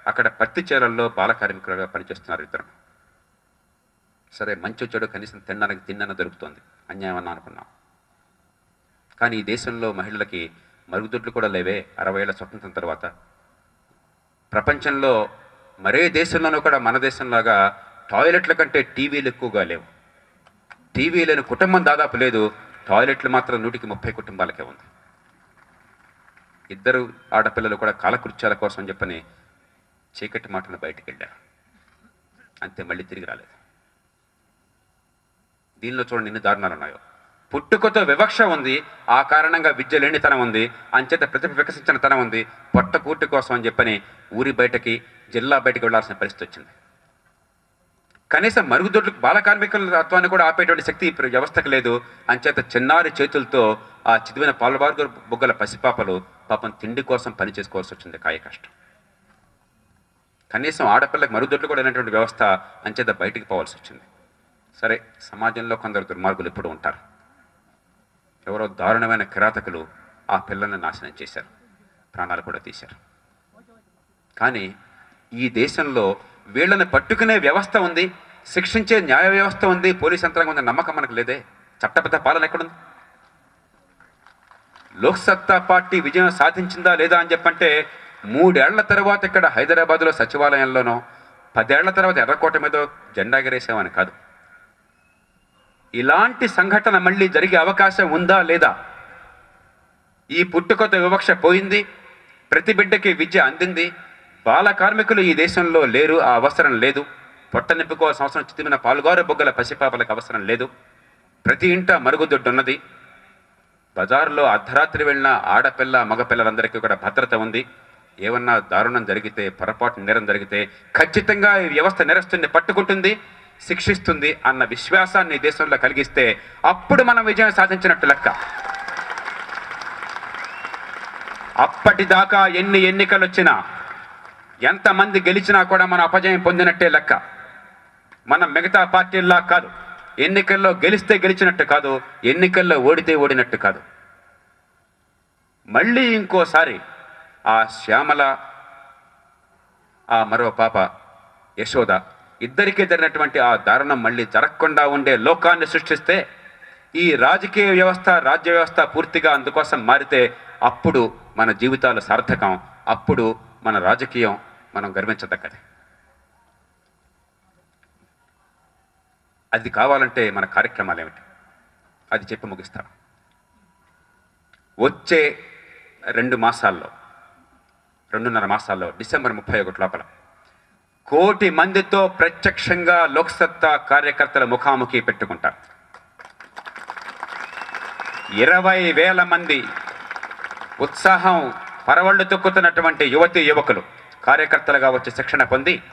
అక్కడ పత్తి చేలల్లో బాల కార్మికులుగా పనిచేస్తున్నారు ఇద్దరు. సరే, మంచి చెడు కనీసం తినడానికి తిన్న దొరుకుతుంది, అన్యాయం అన్న అనుకున్నాం. కానీ ఈ దేశంలో మహిళలకి మరుగుదొడ్లు కూడా లేవే 60 ఏళ్ల స్వతంత్రం తర్వాత. ప్రపంచంలో మరే దేశంలోనూ కూడా మన దేశంలాగా టాయిలెట్ల కంటే టీవీలు ఎక్కువగా లేవు. టీవీ లేని కుటుంబం దాదాపు లేదు. టాయిలెట్లు మాత్రం 130 కుటుంబాలకే ఉంది. ఇద్దరు ఆడపిల్లలు కూడా కాలకృత్యాల కోసం చెప్పని చీకటి మాటను బయటికి వెళ్ళారు. అంతే, మళ్ళీ తిరిగి రాలేదు. దీనిలో చూడండి ఎన్ని దారుణాలు ఉన్నాయో. పుట్టుకతో వివక్ష ఉంది, ఆ కారణంగా విద్య లేనితనం ఉంది, అంచేత ప్రతిభ వికసించిన తనం ఉంది. పొట్టకూటి కోసం అని చెప్పని ఊరి బయటకి, జిల్లా బయటకు వెళ్లాల్సిన పరిస్థితి వచ్చింది. కనీసం మరుగుదొడ్లు బాల కార్మికుల తత్వాన్ని కూడా ఆపేటువంటి శక్తి వ్యవస్థకు లేదు. అంచేత చిన్నారి చేతులతో ఆ చిదివిన పాలబార్గు బుగ్గల పసిపాపలు పాపం తిండి కోసం పని చేసుకోవాల్సి వచ్చింది, కాయ కష్టం. కనీసం ఆడపిల్లకి మరుగుదొడ్లు కూడా లేనటువంటి వ్యవస్థ, అంచేత బయటికి పోవాల్సి వచ్చింది. సరే, సమాజంలో కొందరు దుర్మార్గులు ఎప్పుడు ఉంటారు. ఎవరో దారుణమైన కిరాతకులు ఆ పిల్లల్ని నాశనం చేశారు, ప్రాణాలు కూడా తీశారు. కానీ ఈ దేశంలో వీళ్ళని పట్టుకునే వ్యవస్థ ఉంది, శిక్షించే న్యాయ వ్యవస్థ ఉంది, పోలీస్ యంత్రాంగం ఉంది, నమ్మకం మనకు లేదే. చట్టబద్ధ పాలన ఎక్కడుంది? లోక్సత్తా పార్టీ విజయం సాధించిందా లేదా అని చెప్పంటే 3 ఏళ్ల తర్వాత ఇక్కడ హైదరాబాద్లో సచివాలయంలోనో, 10 ఏళ్ల తర్వాత ఎర్రకోట మీదో జెండా ఎగరేసామని కాదు. ఇలాంటి సంఘటన మళ్ళీ జరిగే అవకాశం ఉందా లేదా? ఈ పుట్టుకతో వివక్ష పోయింది, ప్రతి బిడ్డకి విద్య అందింది, బాల కార్మికులు ఈ దేశంలో లేరు, ఆ అవసరం లేదు. పొట్ట నింపుకోవాల్సిన అవసరం చితిమిన పాలుగారు బొగ్గల పసిపాపలకు అవసరం లేదు. ప్రతి ఇంట మరుగుదొడ్డు ఉన్నది. బజారులో అర్ధరాత్రి వెళ్ళిన ఆడపిల్ల మగపిల్లలందరికీ కూడా భద్రత ఉంది. ఏమన్నా దారుణం జరిగితే, పొరపాటు నేరం జరిగితే ఖచ్చితంగా ఈ వ్యవస్థ నేరస్తుని పట్టుకుంటుంది, శిక్షిస్తుంది అన్న విశ్వాసాన్ని దేశంలో కలిగిస్తే అప్పుడు మనం విజయం సాధించినట్టు లెక్క. అప్పటిదాకా ఎన్ని ఎన్నికలు వచ్చినా, ఎంతమంది గెలిచినా కూడా మనం అపజయం పొందినట్టే లెక్క. మనం మిగతా పార్టీల్లా కాదు, ఎన్నికల్లో గెలిస్తే గెలిచినట్టు కాదు, ఎన్నికల్లో ఓడితే ఓడినట్టు కాదు. మళ్ళీ ఇంకోసారి ఆ శ్యామల, ఆ మరో పాప యశోద ఇద్దరికీ జరిగినటువంటి ఆ దారుణం మళ్ళీ జరగకుండా ఉండే లోకాన్ని సృష్టిస్తే, ఈ రాజకీయ వ్యవస్థ, రాజ్య వ్యవస్థ పూర్తిగా అందుకోసం మారితే అప్పుడు మన జీవితాలు సార్థకం, అప్పుడు మన రాజకీయం మనం గర్వించదగ్గది. అది కావాలంటే మన కార్యక్రమాలు ఏమిటి? అది చెప్పి ముగిస్తాం. వచ్చే 2 మాసాల్లో, 2.5 మాసాల్లో, డిసెంబర్ 31 లోపల 1 కోటి మందితో ప్రత్యక్షంగా లోక్సత్తా కార్యకర్తల ముఖాముఖి పెట్టుకుంటారు. 20,000 మంది ఉత్సాహం పరవళ్లు తొక్కుతున్నటువంటి యువతీ యువకులు కార్యకర్తలుగా వచ్చి శిక్షణ పొంది 1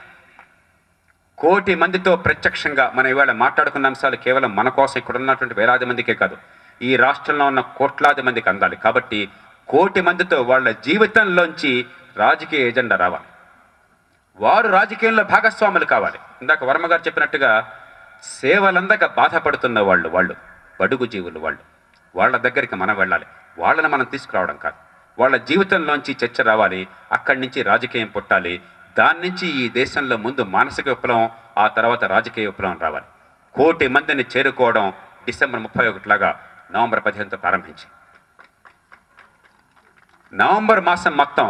కోటి మందితో ప్రత్యక్షంగా మనం ఇవాళ మాట్లాడుకున్న అంశాలు కేవలం మన కోసం ఇక్కడ ఉన్నటువంటి వేలాది మందికే కాదు, ఈ రాష్ట్రంలో ఉన్న కోట్లాది మందికి అందాలి. కాబట్టి 1 కోటి మందితో వాళ్ళ జీవితంలోంచి రాజకీయ ఎజెండా రావాలి, వారు రాజకీయంలో భాగస్వాములు కావాలి. ఇందాక వర్మ గారు చెప్పినట్టుగా సేవలందక బాధపడుతున్న వాళ్ళు బడుగు జీవులు, వాళ్ళ దగ్గరికి మనం వెళ్ళాలి. వాళ్ళని మనం తీసుకురావడం కాదు, వాళ్ళ జీవితంలోంచి చర్చ రావాలి, అక్కడి నుంచి రాజకీయం పుట్టాలి. దాని నుంచి ఈ దేశంలో ముందు మానసిక విప్లవం, ఆ తర్వాత రాజకీయ విప్లవం రావాలి. 1 కోటి మందిని చేరుకోవడం డిసెంబర్ 31 లాగా నవంబర్ 15తో ప్రారంభించి నవంబర్ మాసం మొత్తం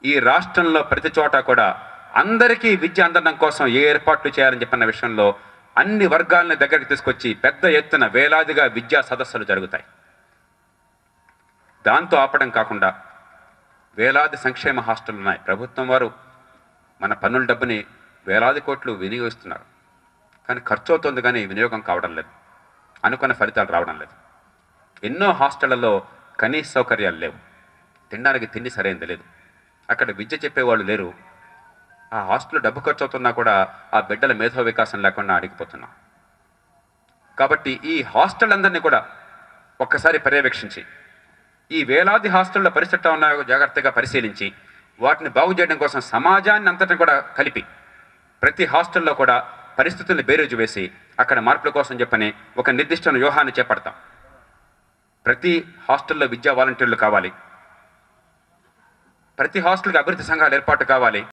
ఈ రాష్ట్రంలో ప్రతి చోట కూడా అందరికీ విద్య అందడం కోసం ఏ ఏర్పాట్లు చేయాలని చెప్పిన విషయంలో అన్ని వర్గాలని దగ్గరికి తీసుకొచ్చి పెద్ద ఎత్తున వేలాదిగా విద్యా సదస్సులు జరుగుతాయి. దాంతో ఆపడం కాకుండా వేలాది సంక్షేమ హాస్టల్ ఉన్నాయి. ప్రభుత్వం వారు మన పన్నుల డబ్బుని వేలాది కోట్లు వినియోగిస్తున్నారు, కానీ ఖర్చు అవుతుంది, కానీ వినియోగం కావడం లేదు, అనుకున్న ఫలితాలు రావడం లేదు. ఎన్నో హాస్టళ్లలో కనీస సౌకర్యాలు లేవు, తినడానికి తిండి సరైనది లేదు, అక్కడ విద్య చెప్పేవాళ్ళు లేరు. ఆ హాస్టల్లో డబ్బు ఖర్చు అవుతున్నా కూడా ఆ బిడ్డల మేధో వికాసం లేకుండా అడిగిపోతున్నాం. కాబట్టి ఈ హాస్టల్ అందరినీ కూడా ఒక్కసారి పర్యవేక్షించి, ఈ వేలాది హాస్టల్లో పరిస్థితులు ఉన్నాయో జాగ్రత్తగా పరిశీలించి, వాటిని బాగు చేయడం కోసం సమాజాన్ని అంతటిని కూడా కలిపి ప్రతి హాస్టల్లో కూడా పరిస్థితుల్ని బేరీజు వేసి అక్కడ మార్పుల కోసం చెప్పని ఒక నిర్దిష్ట వ్యూహాన్ని చేపడతాం. ప్రతి హాస్టల్లో విద్యా వాలంటీర్లు కావాలి, ప్రతి హాస్టల్కి అభివృద్ధి సంఘాలు ఏర్పాటు కావాలి.